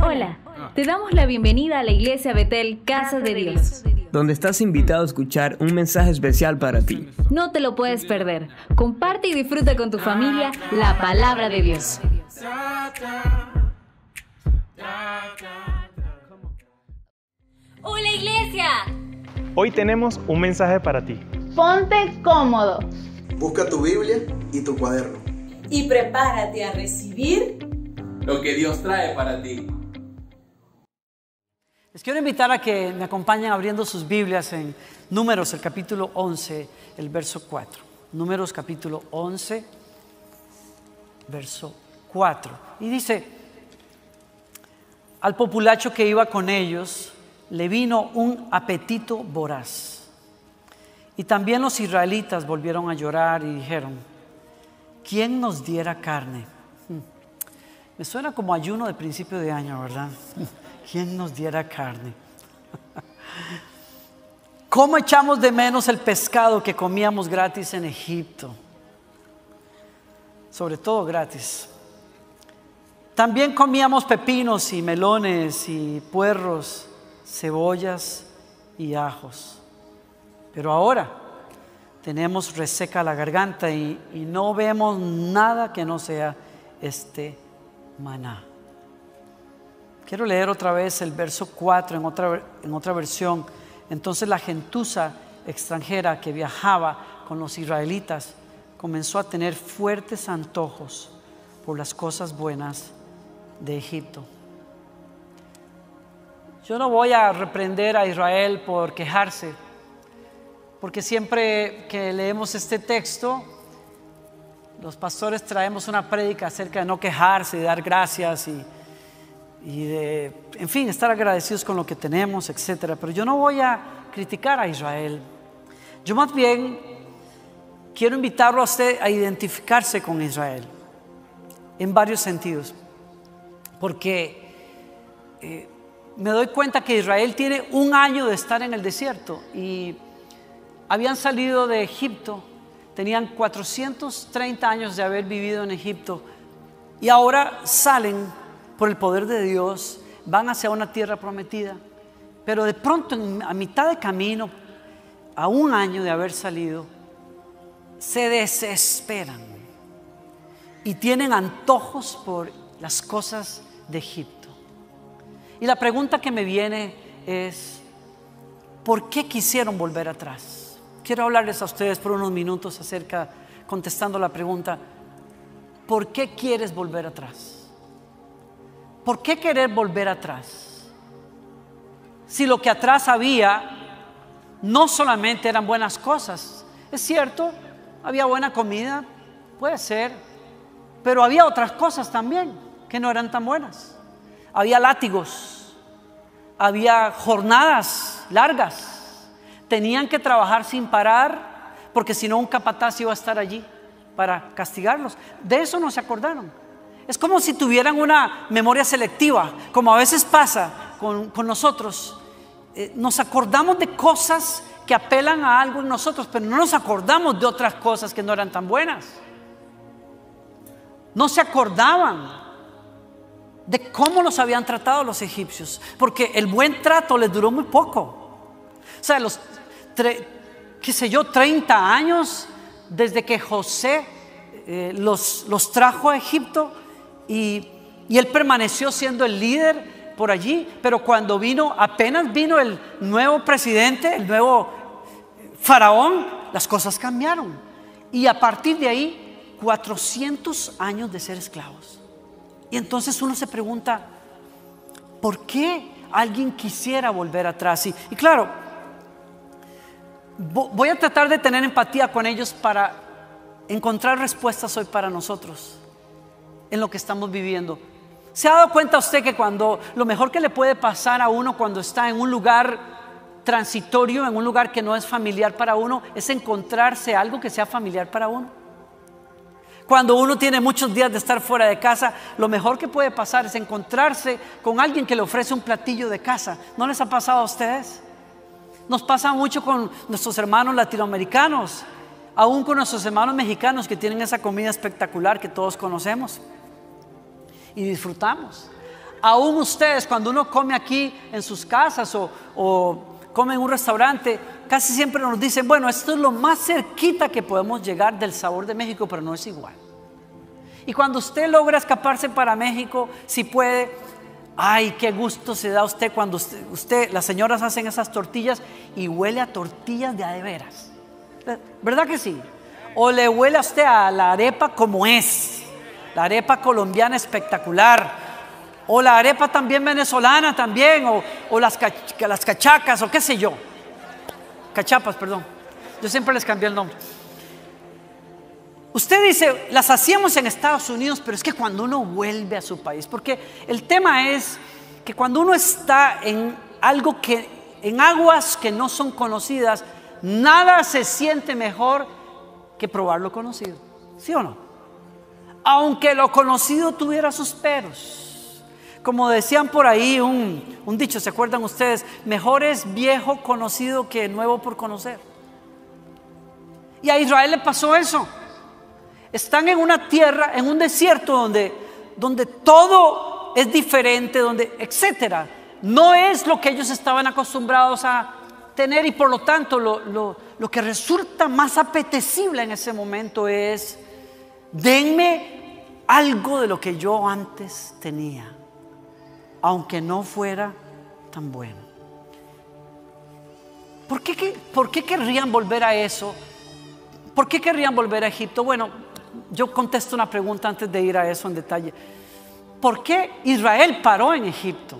Hola, te damos la bienvenida a la Iglesia Betel Casa de Dios, donde estás invitado a escuchar un mensaje especial para ti. No te lo puedes perder. Comparte y disfruta con tu familia la palabra de Dios. ¡Hola, Iglesia! Hoy tenemos un mensaje para ti. Ponte cómodo. Busca tu Biblia y tu cuaderno. Y prepárate a recibir lo que Dios trae para ti. Les quiero invitar a que me acompañen abriendo sus Biblias en Números, el capítulo 11, el verso 4. Números capítulo 11, verso 4. Y dice: al populacho que iba con ellos le vino un apetito voraz. Y también los israelitas volvieron a llorar y dijeron: ¿quién nos diera carne? Me suena como ayuno de principio de año, ¿verdad? ¿Quién nos diera carne? ¿Cómo echamos de menos el pescado que comíamos gratis en Egipto? Sobre todo gratis. También comíamos pepinos y melones y puerros, cebollas y ajos. Pero ahora tenemos reseca la garganta y no vemos nada que no sea este maná. Quiero leer otra vez el verso 4 en otra versión. Entonces la gentuza extranjera que viajaba con los israelitas comenzó a tener fuertes antojos por las cosas buenas de Egipto. Yo no voy a reprender a Israel por quejarse, porque siempre que leemos este texto, los pastores traemos una prédica acerca de no quejarse, de dar gracias y de, en fin, estar agradecidos con lo que tenemos, etcétera. Pero yo no voy a criticar a Israel. Yo más bien quiero invitarlo a usted a identificarse con Israel en varios sentidos, porque me doy cuenta que Israel tiene un año de estar en el desierto y habían salido de Egipto, tenían 430 años de haber vivido en Egipto y ahora salen por el poder de Dios, van hacia una tierra prometida, pero de pronto a mitad de camino, a un año de haber salido, se desesperan y tienen antojos por las cosas de Egipto. Y la pregunta que me viene es: ¿por qué quisieron volver atrás? Quiero hablarles a ustedes por unos minutos contestando la pregunta: ¿por qué quieres volver atrás? ¿Por qué querer volver atrás? Si lo que atrás había no solamente eran buenas cosas. Es cierto, había buena comida, puede ser, pero había otras cosas también que no eran tan buenas. Había látigos, había jornadas largas, tenían que trabajar sin parar, porque si no un capataz iba a estar allí para castigarlos. De eso no se acordaron. Es como si tuvieran una memoria selectiva, como a veces pasa con nosotros. Nos acordamos de cosas que apelan a algo en nosotros, pero no nos acordamos de otras cosas que no eran tan buenas. No se acordaban de cómo los habían tratado los egipcios, porque el buen trato les duró muy poco. O sea, 30 años desde que José los trajo a Egipto, y él permaneció siendo el líder por allí, pero cuando apenas vino el nuevo presidente, el nuevo faraón, las cosas cambiaron. Y a partir de ahí, 400 años de ser esclavos. Y entonces uno se pregunta: ¿por qué alguien quisiera volver atrás? Y claro, voy a tratar de tener empatía con ellos para encontrar respuestas hoy para nosotros en lo que estamos viviendo. ¿Se ha dado cuenta usted que lo mejor que le puede pasar a uno cuando está en un lugar transitorio, en un lugar que no es familiar para uno, es encontrarse algo que sea familiar para uno? Cuando uno tiene muchos días de estar fuera de casa, lo mejor que puede pasar es encontrarse con alguien que le ofrece un platillo de casa. ¿No les ha pasado a ustedes? Nos pasa mucho con nuestros hermanos latinoamericanos, aún con nuestros hermanos mexicanos que tienen esa comida espectacular que todos conocemos y disfrutamos. Aún ustedes, cuando uno come aquí en sus casas o come en un restaurante, casi siempre nos dicen, bueno, esto es lo más cerquita que podemos llegar del sabor de México, pero no es igual. Y cuando usted logra escaparse para México, si puede, ay, qué gusto se da a usted cuando las señoras hacen esas tortillas y huele a tortillas de a de veras. ¿Verdad que sí? O le huele a usted a la arepa como es, la arepa colombiana espectacular, o la arepa también venezolana también, o las cachacas, o qué sé yo, cachapas, perdón, yo siempre les cambié el nombre. Usted dice, las hacíamos en Estados Unidos, pero es que cuando uno vuelve a su país, porque el tema es que cuando uno está en en aguas que no son conocidas, nada se siente mejor que probar lo conocido, ¿sí o no? Aunque lo conocido tuviera sus peros. Como decían por ahí un dicho, ¿se acuerdan ustedes? Mejor es viejo conocido que nuevo por conocer. Y a Israel le pasó eso. Están en una tierra, en un desierto donde todo es diferente, etcétera. No es lo que ellos estaban acostumbrados a tener, y por lo tanto lo que resulta más apetecible en ese momento es: denme algo de lo que yo antes tenía, aunque no fuera tan bueno. ¿Por qué querrían volver a eso? ¿Por qué querrían volver a Egipto? Bueno, yo contesto una pregunta antes de ir a eso en detalle. ¿Por qué Israel paró en Egipto?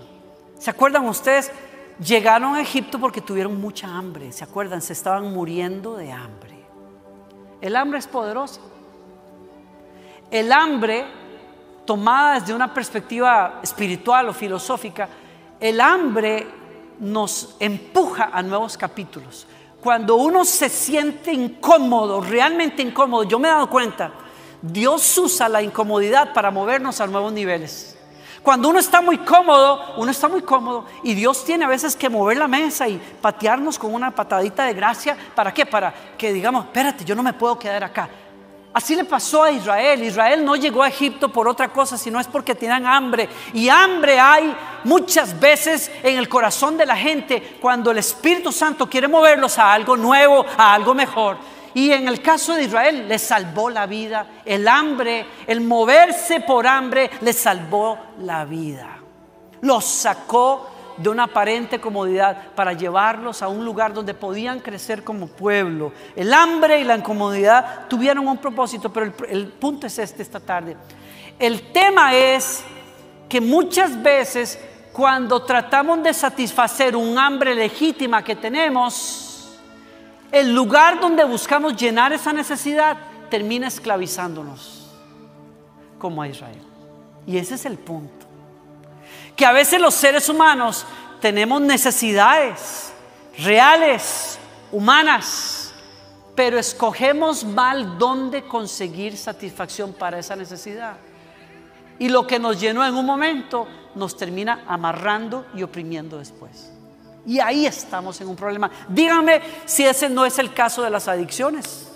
¿Se acuerdan ustedes? Llegaron a Egipto porque tuvieron mucha hambre. ¿Se acuerdan? Se estaban muriendo de hambre. El hambre es poderosa. El hambre, tomada desde una perspectiva espiritual o filosófica, el hambre nos empuja a nuevos capítulos. Cuando uno se siente incómodo, realmente incómodo, yo me he dado cuenta, Dios usa la incomodidad para movernos a nuevos niveles. Cuando uno está muy cómodo y Dios tiene a veces que mover la mesa y patearnos con una patadita de gracia. ¿Para qué? Para que digamos, espérate, yo no me puedo quedar acá. Así le pasó a Israel. Israel no llegó a Egipto por otra cosa, sino es porque tenían hambre. Y hambre hay muchas veces en el corazón de la gente cuando el Espíritu Santo quiere moverlos a algo nuevo, a algo mejor. Y en el caso de Israel les salvó la vida. El hambre, el moverse por hambre les salvó la vida. Los sacó de una aparente comodidad para llevarlos a un lugar donde podían crecer como pueblo. El hambre y la incomodidad tuvieron un propósito, pero el punto es esta tarde. El tema es que muchas veces cuando tratamos de satisfacer un hambre legítima que tenemos, el lugar donde buscamos llenar esa necesidad termina esclavizándonos, como a Israel. Y ese es el punto. Que a veces los seres humanos tenemos necesidades reales, humanas, pero escogemos mal dónde conseguir satisfacción para esa necesidad. Y lo que nos llenó en un momento nos termina amarrando y oprimiendo después. Y ahí estamos en un problema. Dígame si ese no es el caso de las adicciones.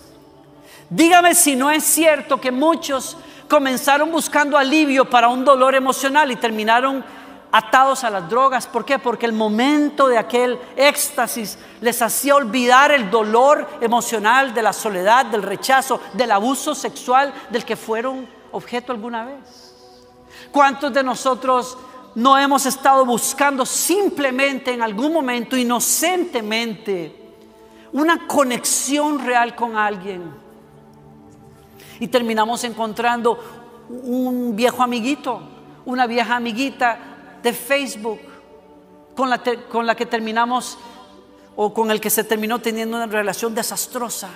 Dígame si no es cierto que muchos comenzaron buscando alivio para un dolor emocional y terminaron atados a las drogas. ¿Por qué? Porque el momento de aquel éxtasis les hacía olvidar el dolor emocional de la soledad, del rechazo, del abuso sexual del que fueron objeto alguna vez. ¿Cuántos de nosotros no hemos estado buscando simplemente en algún momento inocentemente una conexión real con alguien y terminamos encontrando un viejo amiguito, una vieja amiguita de Facebook con la que terminamos o con el que se terminó teniendo una relación desastrosa?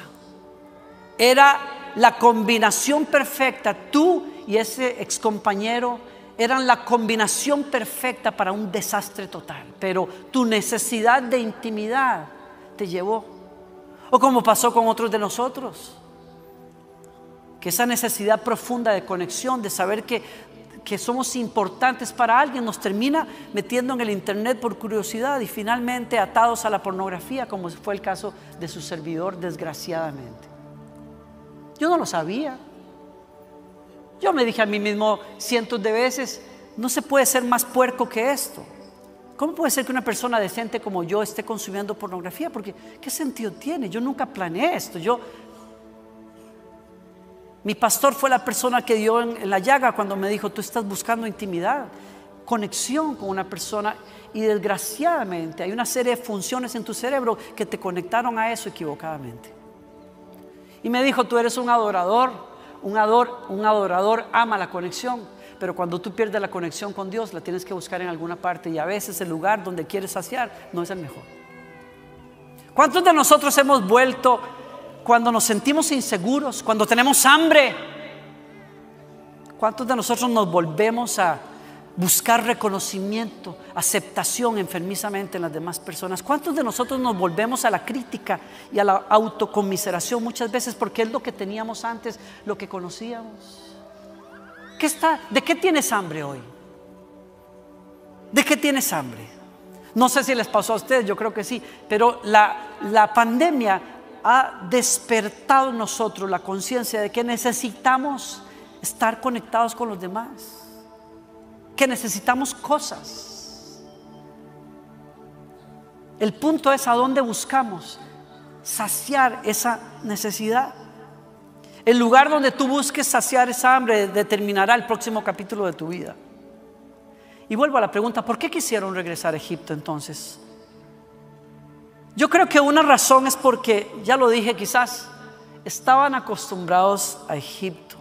Era la combinación perfecta. Tú y ese excompañero eran la combinación perfecta para un desastre total, pero tu necesidad de intimidad te llevó. O como pasó con otros de nosotros, que esa necesidad profunda de conexión, de saber que somos importantes para alguien, nos termina metiendo en el internet por curiosidad y finalmente atados a la pornografía, como fue el caso de su servidor, desgraciadamente. Yo no lo sabía. Yo me dije a mí mismo cientos de veces, no se puede ser más puerco que esto. ¿Cómo puede ser que una persona decente como yo esté consumiendo pornografía? Porque ¿qué sentido tiene? Yo nunca planeé esto. Mi pastor fue la persona que dio en la llaga cuando me dijo: tú estás buscando intimidad, conexión con una persona, y desgraciadamente hay una serie de funciones en tu cerebro que te conectaron a eso equivocadamente. Y me dijo: tú eres un adorador, un adorador ama la conexión, pero cuando tú pierdes la conexión con Dios, la tienes que buscar en alguna parte, y a veces el lugar donde quieres saciar no es el mejor. ¿Cuántos de nosotros hemos vuelto cuando nos sentimos inseguros, cuando tenemos hambre? ¿Cuántos de nosotros nos volvemos a buscar reconocimiento, aceptación enfermizamente en las demás personas? ¿Cuántos de nosotros nos volvemos a la crítica y a la autoconmiseración muchas veces porque es lo que teníamos antes, lo que conocíamos? ¿De qué tienes hambre hoy? ¿De qué tienes hambre? No sé si les pasó a ustedes, yo creo que sí, pero la pandemia ha despertado en nosotros la conciencia de que necesitamos estar conectados con los demás, que necesitamos cosas. El punto es a dónde buscamos saciar esa necesidad. El lugar donde tú busques saciar esa hambre determinará el próximo capítulo de tu vida. Y vuelvo a la pregunta: ¿por qué quisieron regresar a Egipto entonces? Yo creo que una razón es porque, ya lo dije, quizás estaban acostumbrados a Egipto.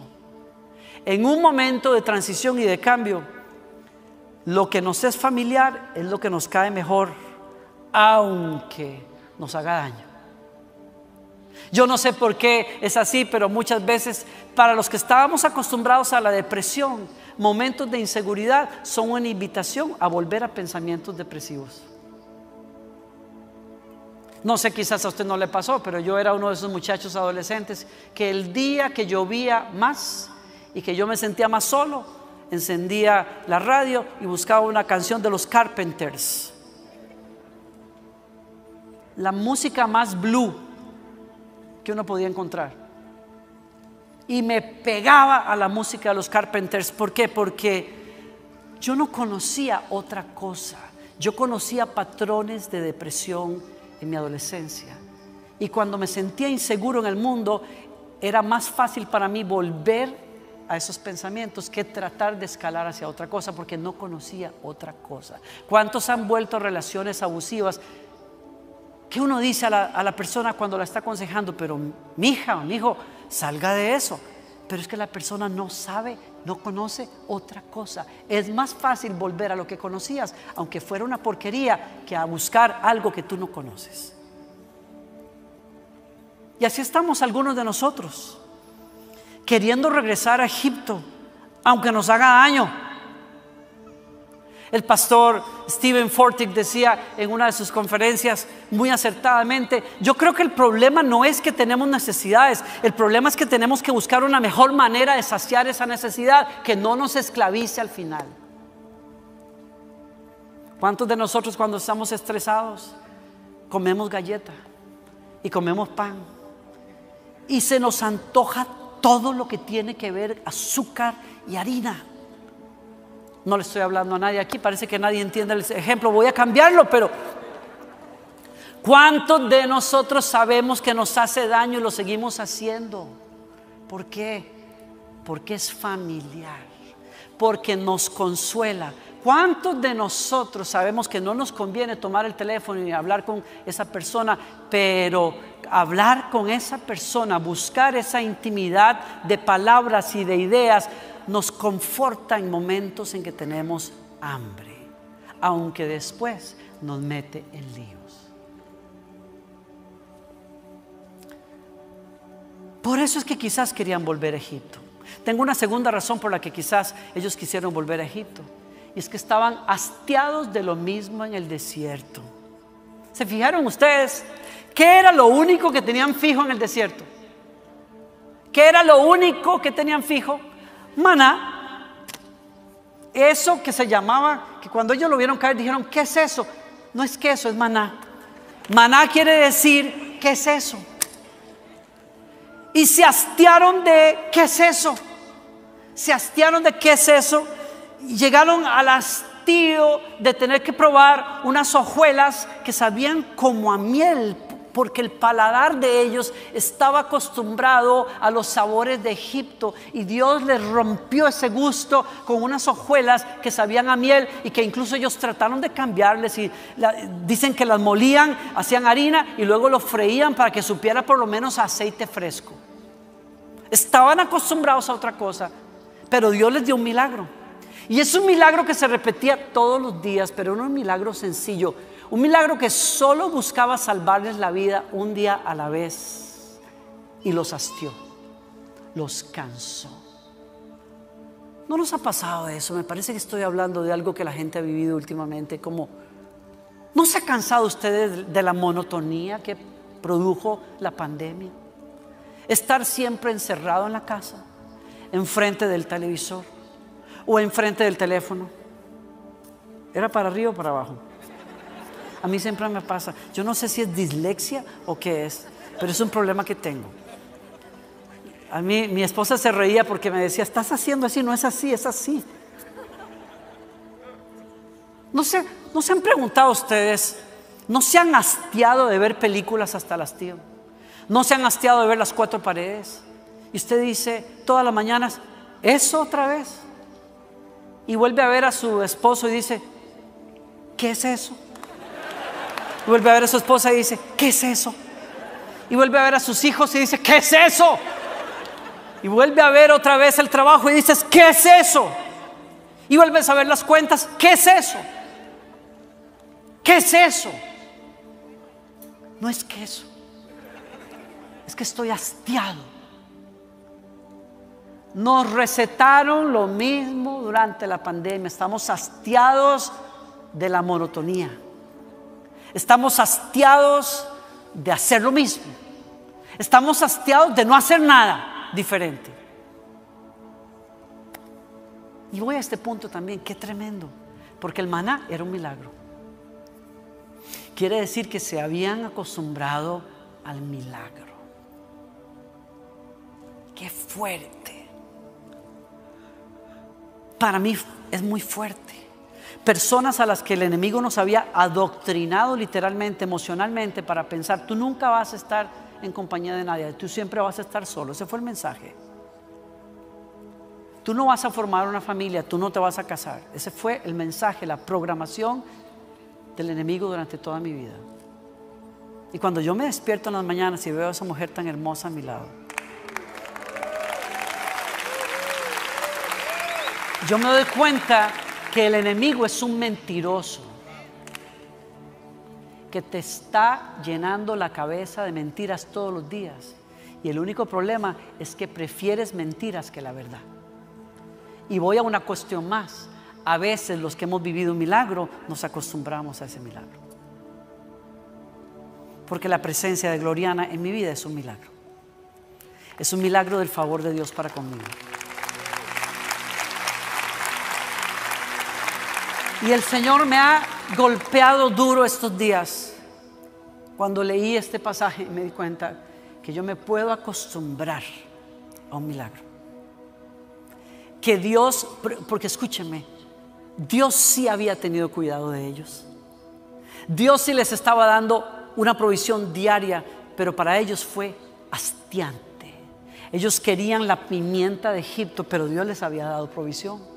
En un momento de transición y de cambio, lo que nos es familiar es lo que nos cae mejor, aunque nos haga daño. Yo no sé por qué es así, pero muchas veces para los que estábamos acostumbrados a la depresión, momentos de inseguridad son una invitación a volver a pensamientos depresivos. No sé, quizás a usted no le pasó, pero yo era uno de esos muchachos adolescentes que el día que llovía más y que yo me sentía más solo, encendía la radio y buscaba una canción de los Carpenters, la música más blue que uno podía encontrar, y me pegaba a la música de los Carpenters. ¿Por qué? Porque yo no conocía otra cosa. Yo conocía patrones de depresión en mi adolescencia, y cuando me sentía inseguro en el mundo, era más fácil para mí volver a esos pensamientos que tratar de escalar hacia otra cosa, porque no conocía otra cosa. ¿Cuántos han vuelto a relaciones abusivas que uno dice a la persona cuando la está aconsejando: pero mi hija o mi hijo, salga de eso? Pero es que la persona no sabe, no conoce otra cosa. Es más fácil volver a lo que conocías, aunque fuera una porquería, que a buscar algo que tú no conoces. Y así estamos algunos de nosotros, queriendo regresar a Egipto, aunque nos haga daño. El pastor Stephen Furtick decía en una de sus conferencias muy acertadamente: yo creo que el problema no es que tenemos necesidades, el problema es que tenemos que buscar una mejor manera de saciar esa necesidad que no nos esclavice al final. ¿Cuántos de nosotros cuando estamos estresados comemos galleta y comemos pan y se nos antoja todo lo que tiene que ver azúcar y harina? No le estoy hablando a nadie aquí, parece que nadie entiende el ejemplo, voy a cambiarlo, pero ¿cuántos de nosotros sabemos que nos hace daño y lo seguimos haciendo? ¿Por qué? Porque es familiar, porque nos consuela. ¿Cuántos de nosotros sabemos que no nos conviene tomar el teléfono y hablar con esa persona, pero hablar con esa persona, buscar esa intimidad de palabras y de ideas, nos conforta en momentos en que tenemos hambre, aunque después nos mete en líos? Por eso es que quizás querían volver a Egipto. Tengo una segunda razón por la que quizás ellos quisieron volver a Egipto, y es que estaban hastiados de lo mismo en el desierto. ¿Se fijaron ustedes qué era lo único que tenían fijo en el desierto? ¿Qué era lo único que tenían fijo? Maná. Eso que se llamaba, que cuando ellos lo vieron caer dijeron: ¿qué es eso? No es queso, es maná. Maná quiere decir: ¿qué es eso? Y se hastiaron de: ¿qué es eso? Se hastiaron de: ¿qué es eso? llegaron al hastío de tener que probar unas hojuelas que sabían como a miel, porque el paladar de ellos estaba acostumbrado a los sabores de Egipto, y Dios les rompió ese gusto con unas hojuelas que sabían a miel, y que incluso ellos trataron de cambiarles, y dicen que las molían, hacían harina y luego lo freían para que supiera por lo menos a aceite fresco. Estaban acostumbrados a otra cosa, pero Dios les dio un milagro, y es un milagro que se repetía todos los días, pero no un milagro sencillo. Un milagro que solo buscaba salvarles la vida un día a la vez, y los hastió, los cansó. ¿No nos ha pasado eso? Me parece que estoy hablando de algo que la gente ha vivido últimamente. Como, ¿no se ha cansado ustedes de la monotonía que produjo la pandemia? Estar siempre encerrado en la casa, enfrente del televisor o enfrente del teléfono. ¿Era para arriba o para abajo? A mí siempre me pasa. Yo no sé si es dislexia o qué es, pero es un problema que tengo. A mí, mi esposa se reía porque me decía: estás haciendo así, no es así, es así. ¿No se han preguntado ustedes? ¿No se han hastiado de ver películas hasta el hastío? ¿No se han hastiado de ver Las Cuatro Paredes? Y usted dice todas las mañanas: ¿eso otra vez? Y vuelve a ver a su esposo y dice: ¿qué es eso? Y vuelve a ver a su esposa y dice: ¿qué es eso? Y vuelve a ver a sus hijos y dice: ¿qué es eso? Y vuelve a ver otra vez el trabajo y dices: ¿qué es eso? Y vuelves a ver las cuentas: ¿qué es eso? ¿Qué es eso? No es que eso, es que estoy hastiado. Nos recetaron lo mismo durante la pandemia. Estamos hastiados de la monotonía. Estamos hastiados de hacer lo mismo. Estamos hastiados de no hacer nada diferente. Y voy a este punto también, qué tremendo, porque el maná era un milagro. Quiere decir que se habían acostumbrado al milagro. Qué fuerte. Para mí es muy fuerte. Personas a las que el enemigo nos había adoctrinado literalmente, emocionalmente, para pensar: tú nunca vas a estar en compañía de nadie, tú siempre vas a estar solo. Ese fue el mensaje. Tú no vas a formar una familia, tú no te vas a casar. Ese fue el mensaje, la programación del enemigo durante toda mi vida. Y cuando yo me despierto en las mañanas y veo a esa mujer tan hermosa a mi lado, yo me doy cuenta que el enemigo es un mentiroso que te está llenando la cabeza de mentiras todos los días, y el único problema es que prefieres mentiras que la verdad. Y voy a una cuestión más: a veces los que hemos vivido un milagro nos acostumbramos a ese milagro, porque la presencia de Gloriana en mi vida es un milagro. Es un milagro del favor de Dios para conmigo. Y el Señor me ha golpeado duro estos días. Cuando leí este pasaje me di cuenta que yo me puedo acostumbrar a un milagro. Que Dios, porque escúchenme, Dios sí había tenido cuidado de ellos. Dios sí les estaba dando una provisión diaria, pero para ellos fue hastiante. Ellos querían la pimienta de Egipto, pero Dios les había dado provisión.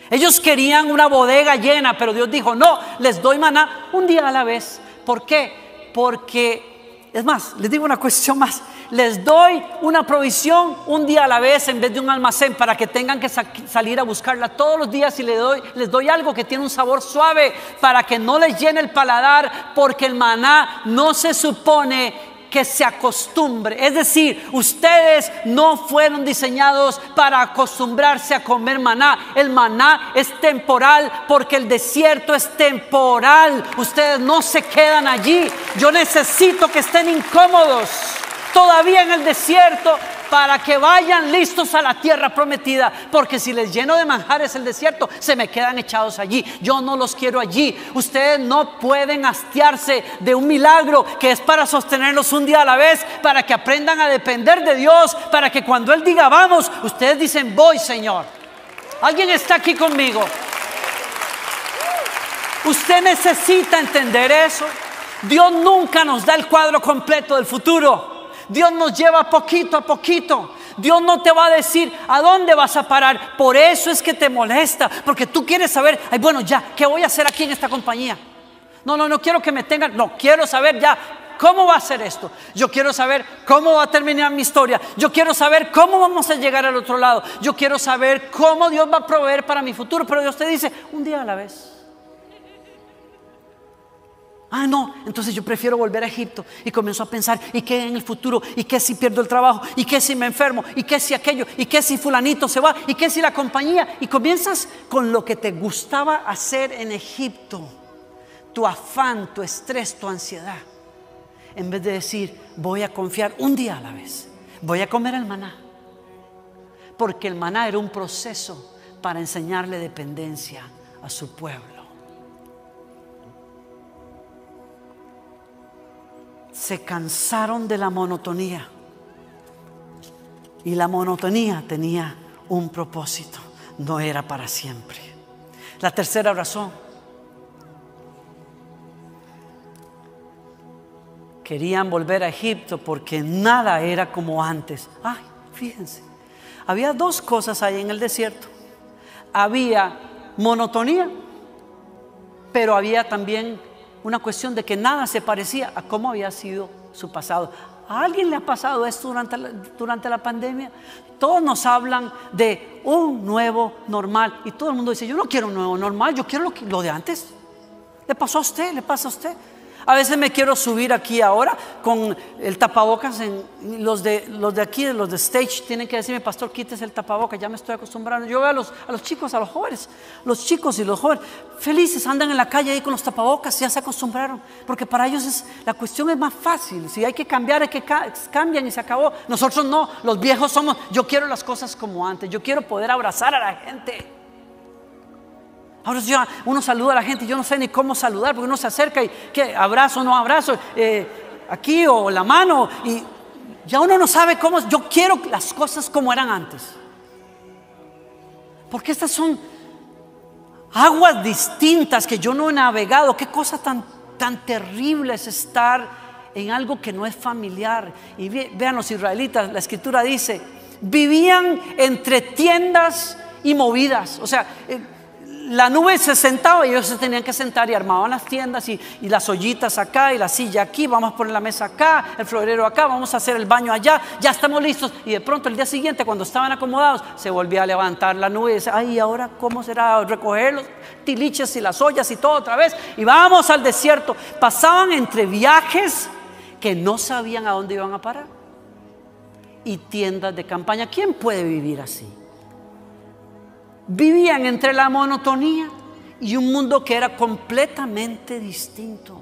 Ellos querían una bodega llena, pero Dios dijo: no, les doy maná un día a la vez. ¿Por qué? Porque, es más, les digo una cuestión más: les doy una provisión un día a la vez en vez de un almacén, para que tengan que salir a buscarla todos los días, y les doy algo que tiene un sabor suave para que no les llene el paladar, porque el maná no se supone que se acostumbre. Es decir, ustedes no fueron diseñados para acostumbrarse a comer maná. El maná es temporal, porque el desierto es temporal. Ustedes no se quedan allí. Yo necesito que estén incómodos todavía en el desierto, para que vayan listos a la tierra prometida, porque si les lleno de manjares el desierto, se me quedan echados allí. Yo no los quiero allí. Ustedes no pueden hastiarse de un milagro que es para sostenerlos un día a la vez, para que aprendan a depender de Dios, para que cuando Él diga vamos, ustedes dicen: voy, Señor. ¿Alguien está aquí conmigo? Usted necesita entender eso. Dios nunca nos da el cuadro completo del futuro. Dios nos lleva poquito a poquito. Dios no te va a decir a dónde vas a parar. Por eso es que te molesta, porque tú quieres saber, ay, bueno, ya, ¿qué voy a hacer aquí en esta compañía? No quiero que me tengan, no, quiero saber ya cómo va a ser esto. Yo quiero saber cómo va a terminar mi historia. Yo quiero saber cómo vamos a llegar al otro lado. Yo quiero saber cómo Dios va a proveer para mi futuro. Pero Dios te dice, un día a la vez. Ah, no, entonces yo prefiero volver a Egipto. Y comienzo a pensar, ¿y qué en el futuro? ¿Y qué si pierdo el trabajo? ¿Y qué si me enfermo? ¿Y qué si aquello? ¿Y qué si fulanito se va? ¿Y qué si la compañía? Y comienzas con lo que te gustaba hacer en Egipto. Tu afán, tu estrés, tu ansiedad. En vez de decir, voy a confiar un día a la vez. Voy a comer el maná. Porque el maná era un proceso para enseñarle dependencia a su pueblo. Se cansaron de la monotonía. Y la monotonía tenía un propósito. No era para siempre. La tercera razón. Querían volver a Egipto porque nada era como antes. Ay, fíjense. Había dos cosas ahí en el desierto. Había monotonía, pero había también una cuestión de que nada se parecía a cómo había sido su pasado. ¿A alguien le ha pasado esto durante la pandemia? Todos nos hablan de un nuevo normal y todo el mundo dice, yo no quiero un nuevo normal, yo quiero lo de antes. ¿Le pasó a usted? ¿Le pasa a usted? A veces me quiero subir aquí ahora con el tapabocas. Los de aquí, los de stage, tienen que decirme, pastor, quítese el tapabocas, ya me estoy acostumbrando. Yo veo a los chicos, a los jóvenes, los chicos y los jóvenes felices, andan en la calle ahí con los tapabocas, ya se acostumbraron, porque para ellos la cuestión es más fácil. Si hay que cambiar, hay que cambian y se acabó. Nosotros no, los viejos somos, yo quiero las cosas como antes, yo quiero poder abrazar a la gente. Ahora uno saluda a la gente y yo no sé ni cómo saludar, porque uno se acerca y ¿qué? Abrazo, no abrazo, aquí o la mano, y ya uno no sabe cómo. Yo quiero las cosas como eran antes, porque estas son aguas distintas que yo no he navegado. Qué cosa tan terrible es estar en algo que no es familiar. Y vean los israelitas, la escritura dice, vivían entre tiendas y movidas. O sea, la nube se sentaba y ellos se tenían que sentar y armaban las tiendas y las ollitas acá y la silla aquí, vamos a poner la mesa acá, el florero acá, vamos a hacer el baño allá, ya estamos listos. Y de pronto el día siguiente, cuando estaban acomodados, se volvía a levantar la nube y decía, ay, ahora cómo será recoger los tiliches y las ollas y todo otra vez, y vamos al desierto. Pasaban entre viajes que no sabían a dónde iban a parar y tiendas de campaña. ¿Quién puede vivir así? Vivían entre la monotonía y un mundo que era completamente distinto.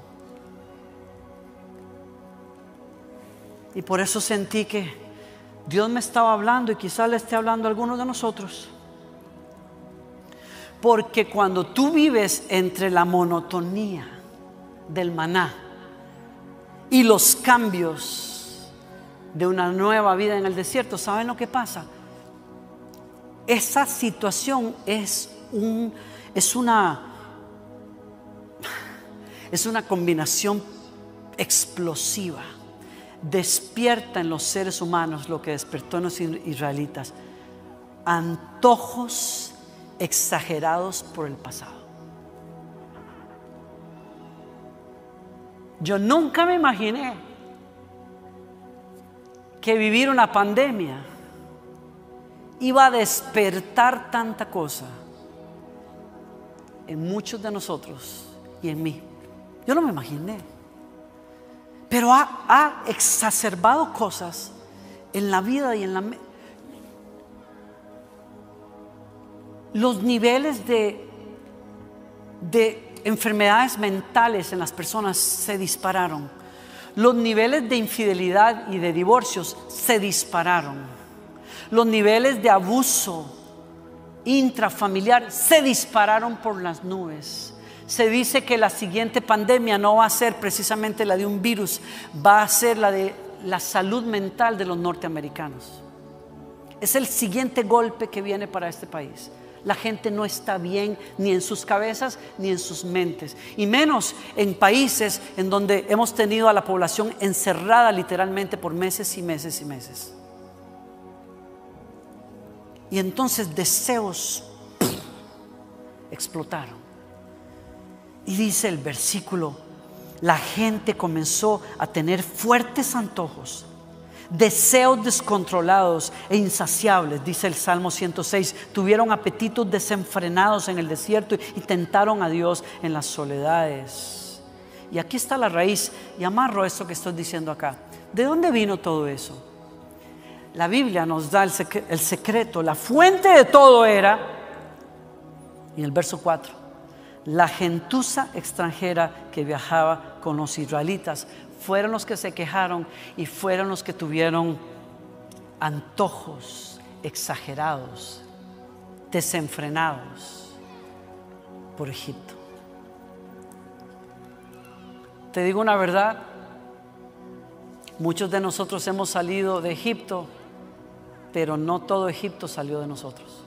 Y por eso sentí que Dios me estaba hablando, y quizás le esté hablando a algunos de nosotros. Porque cuando tú vives entre la monotonía del maná y los cambios de una nueva vida en el desierto, ¿saben lo que pasa? Esa situación es una combinación explosiva. Despierta en los seres humanos lo que despertó en los israelitas: antojos exagerados por el pasado. Yo nunca me imaginé que vivir una pandemia iba a despertar tanta cosa en muchos de nosotros y en mí. Yo no me imaginé, pero ha exacerbado cosas en la vida y en los niveles de enfermedades mentales en las personas se dispararon. Los niveles de infidelidad y de divorcios se dispararon. Los niveles de abuso intrafamiliar se dispararon por las nubes. Se dice que la siguiente pandemia no va a ser precisamente la de un virus, va a ser la de la salud mental de los norteamericanos. Es el siguiente golpe que viene para este país. La gente no está bien ni en sus cabezas ni en sus mentes, y menos en países en donde hemos tenido a la población encerrada literalmente por meses y meses y meses. Y entonces deseos explotaron. Y dice el versículo: la gente comenzó a tener fuertes antojos, deseos descontrolados e insaciables, dice el Salmo 106. Tuvieron apetitos desenfrenados en el desierto y tentaron a Dios en las soledades. Y aquí está la raíz, y amarro esto que estoy diciendo acá. ¿De dónde vino todo eso? La Biblia nos da el secreto, la fuente de todo era, en el verso 4, la gentuza extranjera que viajaba con los israelitas. Fueron los que se quejaron y fueron los que tuvieron antojos exagerados, desenfrenados por Egipto. Te digo una verdad, muchos de nosotros hemos salido de Egipto, pero no todo Egipto salió de nosotros.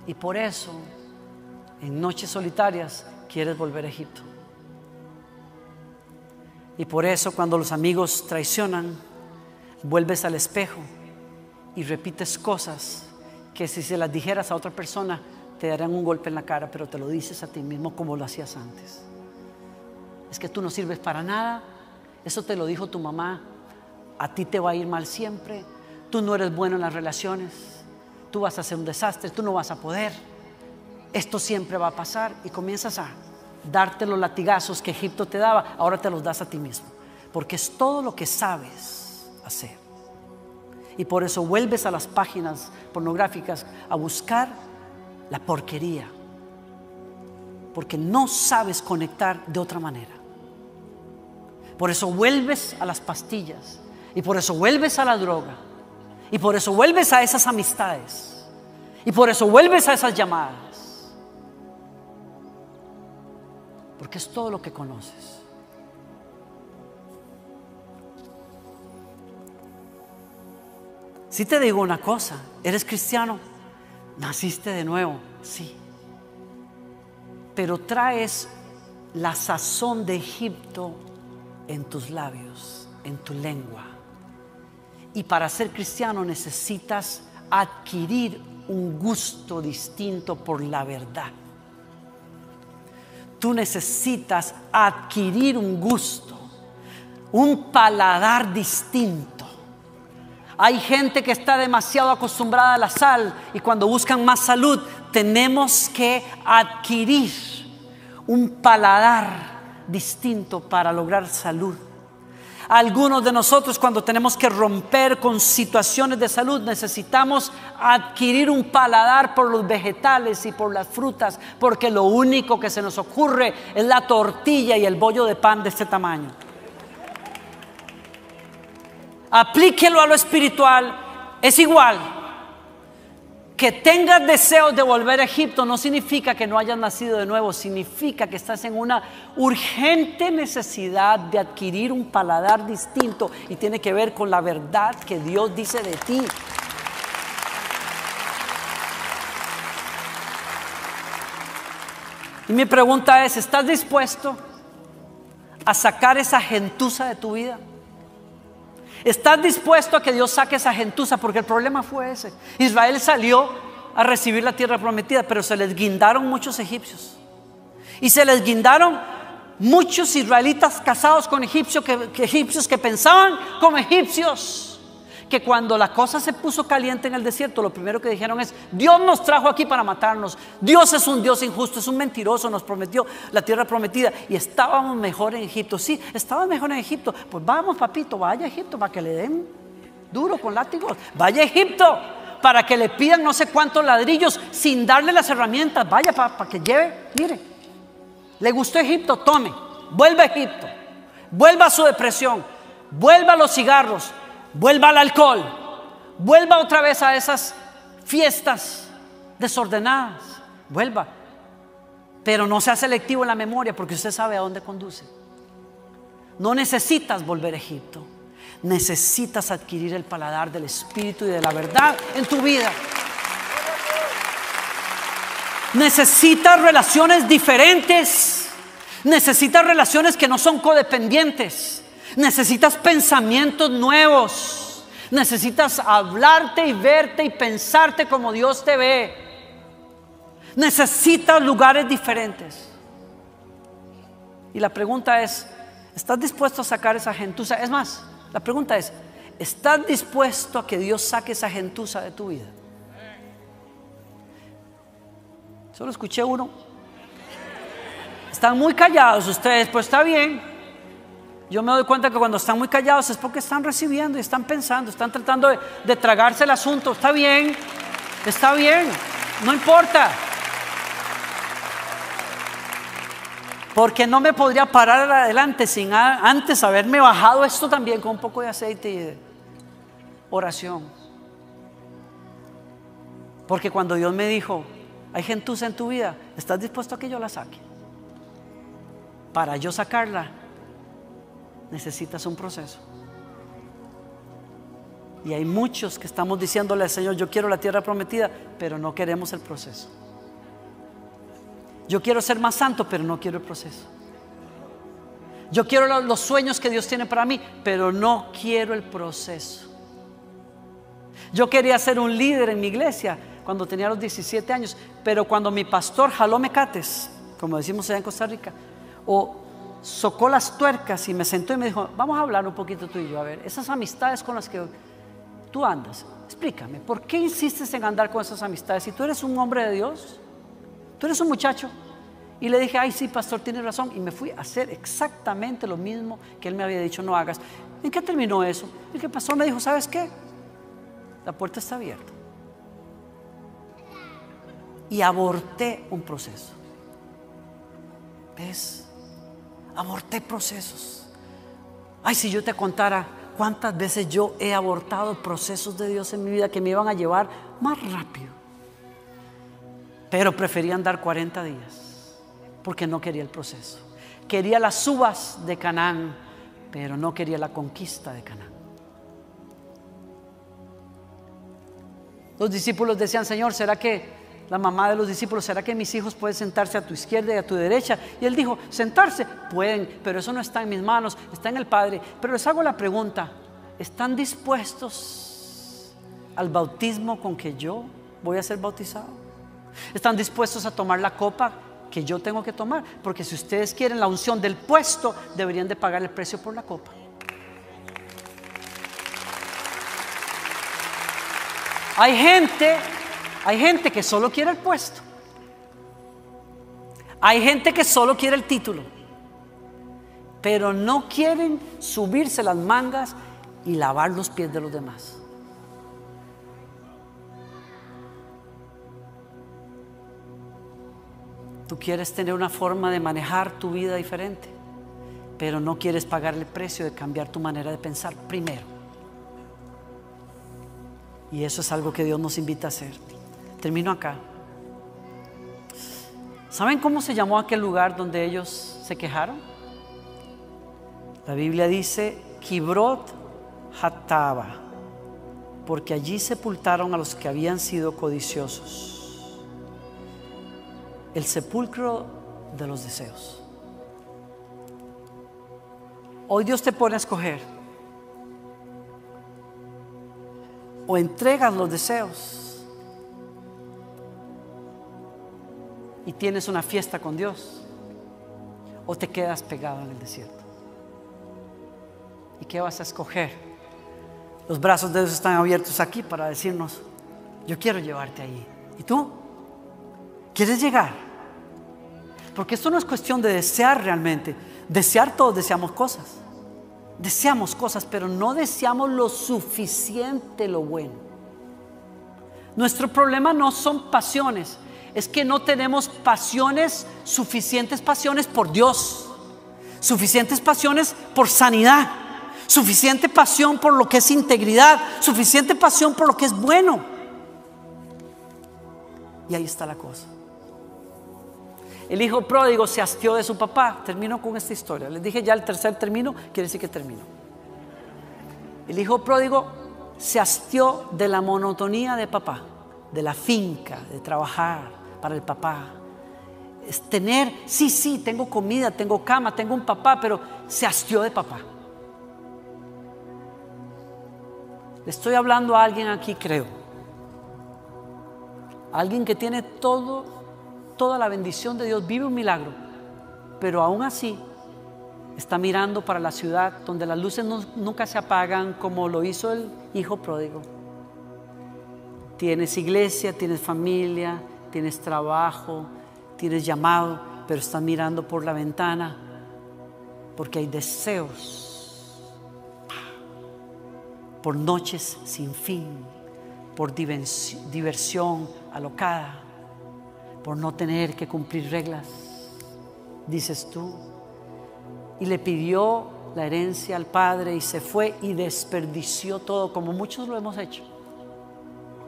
Y por eso, en noches solitarias, quieres volver a Egipto. Y por eso, cuando los amigos traicionan, vuelves al espejo y repites cosas que si se las dijeras a otra persona te darían un golpe en la cara, pero te lo dices a ti mismo como lo hacías antes. Es que tú no sirves para nada, eso te lo dijo tu mamá, a ti te va a ir mal siempre, tú no eres bueno en las relaciones, tú vas a ser un desastre, tú no vas a poder, esto siempre va a pasar, y comienzas a darte los latigazos que Egipto te daba, ahora te los das a ti mismo, porque es todo lo que sabes hacer. Y por eso vuelves a las páginas pornográficas a buscar la porquería, porque no sabes conectar de otra manera. Por eso vuelves a las pastillas, y por eso vuelves a la droga, y por eso vuelves a esas amistades, y por eso vuelves a esas llamadas, porque es todo lo que conoces. Si te digo una cosa, eres cristiano, naciste de nuevo, sí, pero traes la sazón de Egipto en tus labios, en tu lengua. Y para ser cristiano necesitas adquirir un gusto distinto por la verdad. Tú necesitas adquirir un gusto, un paladar distinto. Hay gente que está demasiado acostumbrada a la sal y cuando buscan más salud, tenemos que adquirir un paladar distinto para lograr salud. Algunos de nosotros, cuando tenemos que romper con situaciones de salud, necesitamos adquirir un paladar por los vegetales y por las frutas, porque lo único que se nos ocurre es la tortilla y el bollo de pan de este tamaño. Aplíquelo a lo espiritual, es igual. Que tengas deseos de volver a Egipto no significa que no hayas nacido de nuevo, significa que estás en una urgente necesidad de adquirir un paladar distinto y tiene que ver con la verdad que Dios dice de ti. Y mi pregunta es, ¿estás dispuesto a sacar esa gentuza de tu vida? ¿Estás dispuesto a que Dios saque esa gentuza? Porque el problema fue ese. Israel salió a recibir la tierra prometida, pero se les guindaron muchos egipcios. Y se les guindaron muchos israelitas casados con egipcios que pensaban como egipcios. Que cuando la cosa se puso caliente en el desierto, lo primero que dijeron es: Dios nos trajo aquí para matarnos. Dios es un Dios injusto, es un mentiroso, nos prometió la tierra prometida y estábamos mejor en Egipto. Sí, estaban mejor en Egipto. Pues vamos, papito, vaya a Egipto para que le den duro con látigos. Vaya a Egipto para que le pidan no sé cuántos ladrillos sin darle las herramientas. Vaya para que lleve, mire, le gustó Egipto, tome, vuelva a Egipto, vuelva a su depresión, vuelva a los cigarros, vuelva al alcohol, vuelva otra vez a esas fiestas desordenadas, vuelva, pero no sea selectivo en la memoria, porque usted sabe a dónde conduce. No necesitas volver a Egipto, necesitas adquirir el paladar del Espíritu y de la verdad en tu vida. Necesitas relaciones diferentes. Necesitas relaciones que no son codependientes. Necesitas pensamientos nuevos. Necesitas hablarte y verte y pensarte como Dios te ve. Necesitas lugares diferentes. Y la pregunta es, ¿estás dispuesto a sacar esa gentuza? Es más, la pregunta es, ¿estás dispuesto a que Dios saque esa gentuza de tu vida? Solo escuché uno. Están muy callados ustedes, pues está bien. Yo me doy cuenta que cuando están muy callados es porque están recibiendo y están pensando, están tratando de tragarse el asunto. Está bien, no importa. Porque no me podría parar adelante sin antes haberme bajado esto también con un poco de aceite y de oración. Porque cuando Dios me dijo, hay gentuza en tu vida, ¿estás dispuesto a que yo la saque? Para yo sacarla, necesitas un proceso. Y hay muchos que estamos diciéndole al Señor, yo quiero la tierra prometida, pero no queremos el proceso. Yo quiero ser más santo, pero no quiero el proceso. Yo quiero los sueños que Dios tiene para mí, pero no quiero el proceso. Yo quería ser un líder en mi iglesia cuando tenía los 17 años, pero cuando mi pastor jaló mecates, como decimos allá en Costa Rica, o socó las tuercas y me sentó y me dijo, vamos a hablar un poquito tú y yo, a ver, esas amistades con las que tú andas, explícame, ¿por qué insistes en andar con esas amistades? Si tú eres un hombre de Dios, tú eres un muchacho. Y le dije, ay sí, pastor, tiene razón. Y me fui a hacer exactamente lo mismo que él me había dicho no hagas. ¿En qué terminó eso? El que pastor me dijo, ¿sabes qué? La puerta está abierta. Y aborté un proceso. ¿Ves? Aborté procesos. Ay, si yo te contara cuántas veces yo he abortado procesos de Dios en mi vida que me iban a llevar más rápido. Pero prefería andar 40 días porque no quería el proceso. Quería las uvas de Canaán, pero no quería la conquista de Canaán. Los discípulos decían, Señor, ¿será que la mamá de los discípulos, será que mis hijos pueden sentarse a tu izquierda y a tu derecha? Y él dijo, sentarse, pueden, pero eso no está en mis manos, está en el Padre. Pero les hago la pregunta, ¿están dispuestos al bautismo con que yo voy a ser bautizado? ¿Están dispuestos a tomar la copa que yo tengo que tomar? Porque si ustedes quieren la unción del puesto, deberían de pagar el precio por la copa. Hay gente que solo quiere el puesto. Hay gente que solo quiere el título, pero no quieren subirse las mangas y lavar los pies de los demás. Tú quieres tener una forma de manejar tu vida diferente, pero no quieres pagar el precio de cambiar tu manera de pensar primero. Y eso es algo que Dios nos invita a hacer. Termino acá. ¿Saben cómo se llamó aquel lugar donde ellos se quejaron? La Biblia dice Kibrot Hattava, porque allí sepultaron a los que habían sido codiciosos. El sepulcro de los deseos. Hoy Dios te pone a escoger. O entregas los deseos y tienes una fiesta con Dios, o te quedas pegado en el desierto. ¿Y qué vas a escoger? Los brazos de Dios están abiertos aquí para decirnos, yo quiero llevarte allí. ¿Y tú? ¿Quieres llegar? Porque esto no es cuestión de desear realmente. Desear, todos deseamos cosas. Deseamos cosas, pero no deseamos lo suficiente lo bueno. Nuestro problema no son pasiones, es que no tenemos pasiones, suficientes pasiones por Dios, suficientes pasiones por sanidad, suficiente pasión por lo que es integridad, suficiente pasión por lo que es bueno. Y ahí está la cosa. El hijo pródigo se hastió de su papá. Termino con esta historia. Les dije ya el tercer término, quiere decir que termino. El hijo pródigo se hastió de la monotonía de papá, de la finca, de trabajar, para el papá. Es tener, sí, tengo comida, tengo cama, tengo un papá, pero se hastió de papá. Le estoy hablando a alguien aquí, creo. Alguien que tiene toda la bendición de Dios, vive un milagro, pero aún así está mirando para la ciudad donde las luces nunca se apagan, como lo hizo el hijo pródigo. Tienes iglesia, tienes familia, tienes trabajo, tienes llamado, pero estás mirando por la ventana porque hay deseos por noches sin fin, por diversión alocada, por no tener que cumplir reglas, dices tú. Y le pidió la herencia al padre y se fue y desperdició todo, como muchos lo hemos hecho.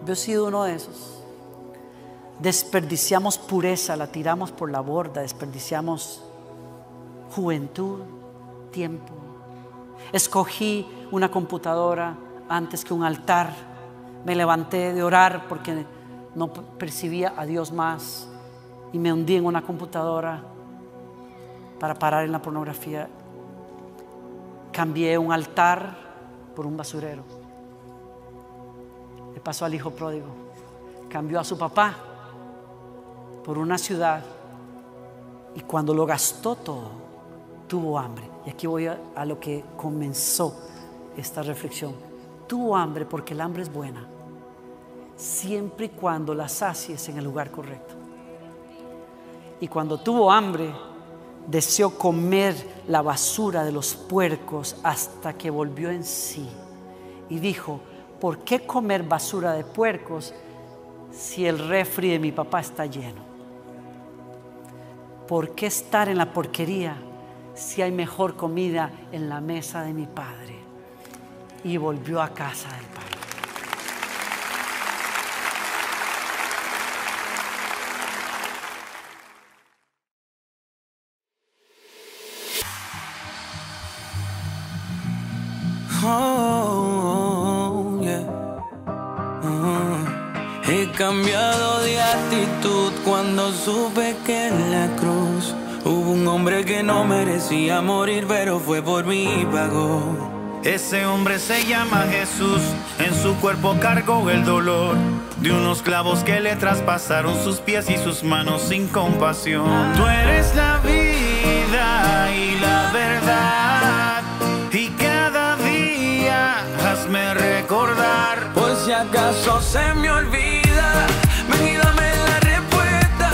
Yo he sido uno de esos. Desperdiciamos pureza, la tiramos por la borda, desperdiciamos juventud, tiempo. Escogí una computadora antes que un altar. Me levanté de orar porque no percibía a Dios más y me hundí en una computadora para parar en la pornografía. Cambié un altar por un basurero. Le pasó al hijo pródigo. Cambió a su papá por una ciudad y cuando lo gastó todo, tuvo hambre. Y aquí voy a lo que comenzó esta reflexión. Tuvo hambre porque el hambre es buena, siempre y cuando la sacies en el lugar correcto. Y cuando tuvo hambre, deseó comer la basura de los puercos hasta que volvió en sí y dijo: ¿por qué comer basura de puercos si el refri de mi papá está lleno? ¿Por qué estar en la porquería si hay mejor comida en la mesa de mi padre? Y volvió a casa del padre. Oh, yeah. He cambiado de actitud cuando supe que en la cruz hubo un hombre que no merecía morir, pero fue por mí y pagó. Ese hombre se llama Jesús, en su cuerpo cargó el dolor de unos clavos que le traspasaron sus pies y sus manos sin compasión. Tú eres la vida y la verdad, y cada día hazme recordar. Por si acaso se me olvida, ven y dame la respuesta,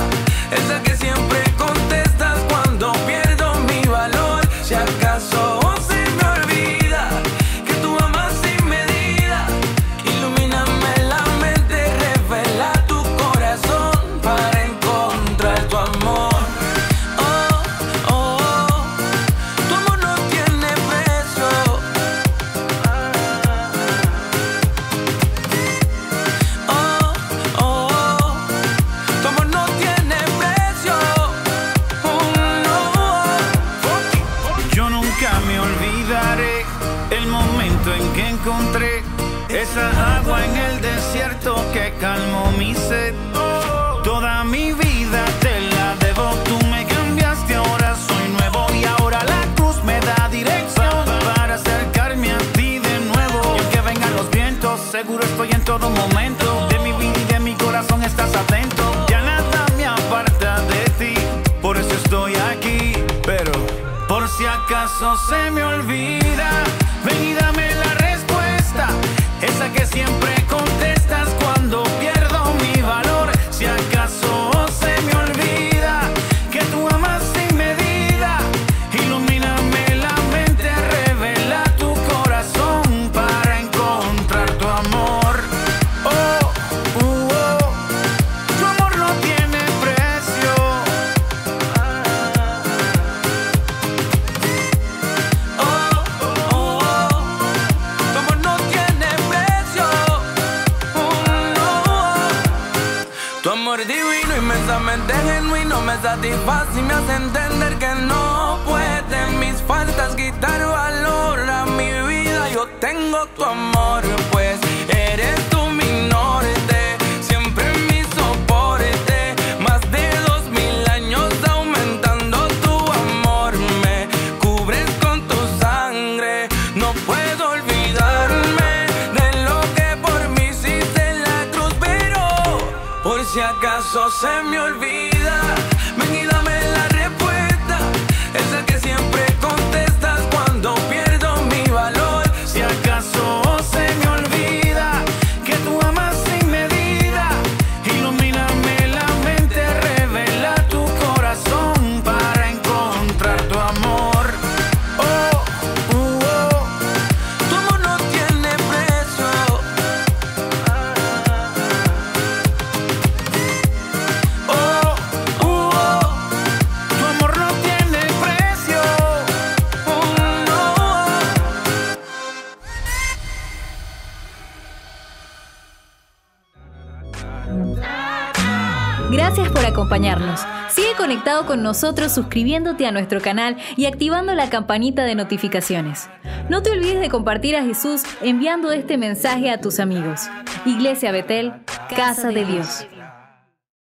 esa que siempre contestas cuando pierdo mi valor. Si acaso se me olvida que tú amas sin medida, ilumíname la mente, revela tu corazón para encontrar tu amor. Oh, oh, oh, tu amor no tiene precio. Oh, oh, oh, tu amor no tiene precio. Oh, no. Yo nunca me olvidaré el momento en que encontré esa agua en el desierto que calmó mi sed. Toda mi vida te la debo, tú me cambiaste, ahora soy nuevo y ahora la cruz me da dirección para acercarme a ti de nuevo. Y aunque vengan los vientos, seguro estoy en todo momento. De mi vida y de mi corazón estás atento. Ya nada me aparta de ti, por eso estoy aquí. Pero por si acaso se me olvida, ven y dame la respuesta, esa que siempre contestas cuando pierdo mi valor. Si acaso se me olvida que tú amas sin medida, ilumíname la mente, revela tu corazón para encontrar tu amor. Oh, oh, tu amor no tiene precio. Oh, oh, oh, tu amor no tiene precio. Oh, no. Tu amor es divino, inmensamente genuino, me satisface y me hace entender que no pueden mis faltas quitar valor a mi vida. Yo tengo tu amor, pues eres tú mi norte, siempre mi soporte, acaso se me olvida? Ven y dame la respuesta, esa que siempre contestas cuando pierdo mi valor. Si acaso se me olvida que tú amas sin medida, ilumíname la mente, revela tu corazón para encontrar tu amor. Tu amor no tiene precio. Tu amor no tiene precio. Gracias por acompañarnos. Sigue conectado con nosotros suscribiéndote a nuestro canal y activando la campanita de notificaciones. No te olvides de compartir a Jesús enviando este mensaje a tus amigos. Iglesia Betel, Casa de Dios.